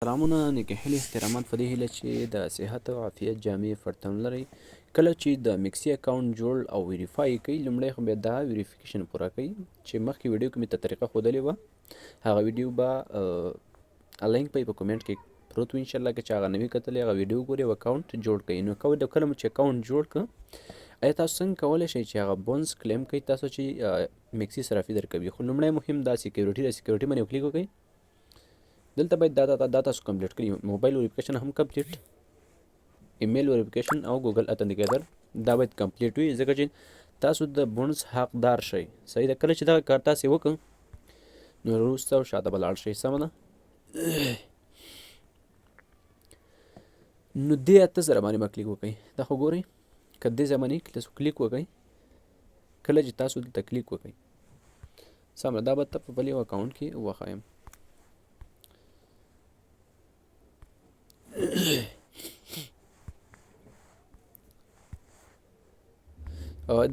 سلامونه نیکې هیلې احترامات په دې هیله چې د صحت او عافیت جامې فرتم لرئ. کله چې د مکسي اکاونټ جوړ او ویریفای کوئ لومړی خو بیا دا ویریفیکیشن پوره کوئ چې مخکې ویډیو کې مې ته طریقه ښودلې وه. هغه ویډیو به لینک به یې په کومنټ کې پروت وي انشاءالله که چې هغه نه وي کتلی هغه ویډیو ګورئ او اکاونټ جوړ کوئ. نو کله مو چې اکاونټ جوړ کړه ایا تاسو څنګه کولی شئ چې هغه بونس کلیم کوئ تاسو چې مکسي صرافي درکوي. خو لومړی مهم دا سیکیورټي ده، سیکیورټي باندې کلیک وکړئ. دلته باید دا تاسو کمپلیټ کړئ، موبایل ویریفیکیشن هم کمپلیټ، ایمیل ویریفیکیشن او ګوګل اتنټیکیټر دا باید کمپلیټ وي ځکه چې تاسو د بونس حقدار شئ. صحیح ده. کله چې دغه کار تاسې وکړه نو وروسته او شاته به لاړ شئ. سمه ده. نو دې 8000 باندې به کلیک وکړئ. دا خو ګورئ که دې ځای باندې تاسو کلیک وکړئ، کله چې تاسو دلته کلیک وکړئ سمه دا به ته په بل یو اکاونټ کې وښایم.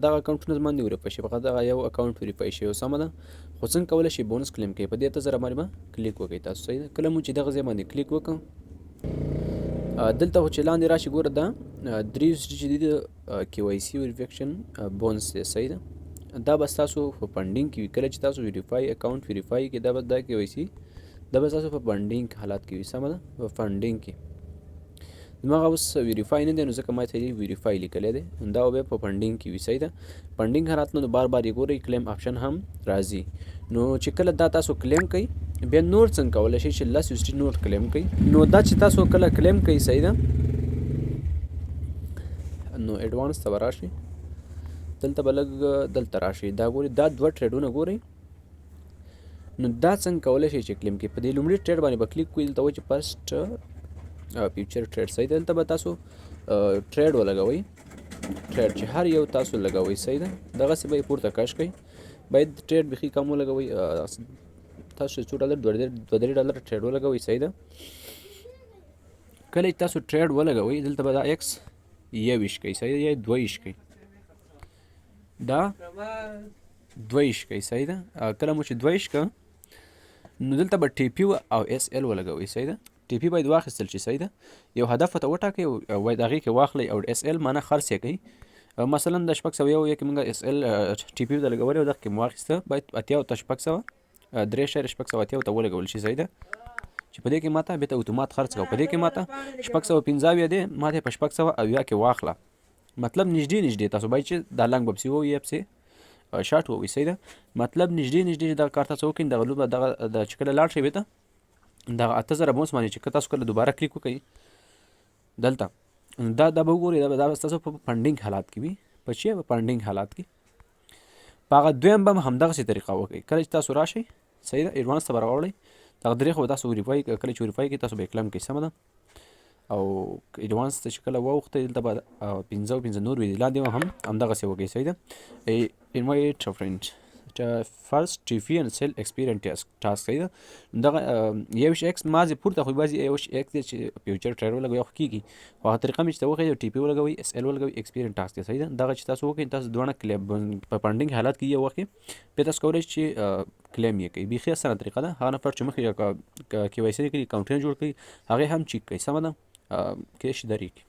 دغه اکاونټونه زما نه ویریفای شي، فقط دغه یو اکاونټ ویریفای شي. سمه ده. خو څنګه کولی شي بونس کلیم کوي په دې 8000 باندې به کلیک وکړئ تاسو. صحیح ده. کله مو چې دغه ځای باندې کلیک وکړم دلته خو چې لاندې راشي ګوره دا 3 چې دي د KYC ویریفیکیشن بونس دی. صحیح ده. دا به ستاسو په پنډینګ کې وي. کله چې تاسو ویریفای اکاونټ ویریفای کې دا به دا KYC دا به ستاسو په پنډینګ حالات کې وي. سمه ده. په فنډینګ کې زماغه اوس ویریفای نه دی نو ځکه ما ته ویریفای لیکلی دی، دا به په فنډینګ کې وي. صحیح ده. فنډینګ حالات نو بار بار یې ګورئ کلیم آپشن هم راځي. نو چې کله دا تاسو کلیم کوئ بیا نور څنګه کولی شئ چې لس USD نور کلیم کوئ. نو دا چې تاسو کله کلیم کوئ صحیح ده نو ایډوانس ته به راشئ، دلته به لږ دلته راشئ. دا ګورئ دا 2 ټریډونه ګورئ. نو دا څنګه کولی شئ چې کلیم کوئ. په دې لومړي ټریډ باندې به کلیک کوئ، دلته وایي چې فرسټ فیوچر ټریډ. صحیح ده. دلته به تاسو ټریډ ولګوئ، ټریډ چې هر یو تاسو لګوئ. صحیح ده. دغسې به یې پورته کش کوئ. باید ټریډ بیخي کم ولګوئ، تاسو $2 $2 ټریډ ولګوئ. صحیح ده. کله چې تاسو ټریډ ولګوئ دلته به دا X 21 کوي. صحیح ده. یا 22 کوي، دا 22 کوي. صحیح ده. کله مو چې 22 که نو دلته به TP او SL ولګوئ. صحیح ده. TP باید واخیستل شي. صحیح ده. یو هدف ته وټاکئ او باید هغې کې واخلئ او SL معنی خرڅ یې کوئ. مثلا د 601 کې موږ SL TP ته لګولې او دغه کې مو واخیسته باید 80 ته 683.680 ته ولګول شي. صحیح ده. چې په دې کې ماته بیا ته اتومات خرڅ کوو. په دې کې ماته 615 دی، ماته په 680 کې واخله. مطلب نږدې تاسو باید چې دا لنګ بپسې ووي یا پسې شاټ ووي. صحیح ده. مطلب نږدې چې دغه کار تاسو وکړئ دغه لوبه دغه چې کله لاړ شئ بېرته دغه 8000 بونس باندې چې تاسو کله دوباره کلیک وکړئ دلته دا به وګورئ دا به ستاسو په فنډینګ حالات کې وي. په چې په فنډینګ حالات کې په هغه دویم به همدغسې طریقه وکړئ. کله چې تاسو راشئ صحیح ده ایډوانس ته به راوړئ دغه درې خو تاسو ویریفای کله چې ویریفای کوئ تاسو به یې کلیم کوئ. سمه ده. او ایډوانس ته چې کله واوښتئ دلته به 15 نور وي لاندې هم همدغسې وکړئ. صحیح ده. انوایټ فرینډ فرست TP and sell experience task. صحیح ده. دغه 21X مازې پورته خو بعضې 21X دی چې فیوچر ټریډ ولګوئ خو کېږي، خو هغه طریقه مې چې ته وښیي TP ولګوئ SL ولګوئ experience task دی. صحیح ده. دغه چې تاسو وکړئ تاسو دواړه کلیم په فنډینګ حالات کې یو وخت بیا تاسو کولی شئ چې کلیم یې کوئ. بیخي اسانه طریقه ده. هغه نفر چې مخکې KYC کړي اکاونټونه جوړ کړي هغې هم چیک کوي. سمه ده. کیدای شي درې کړي.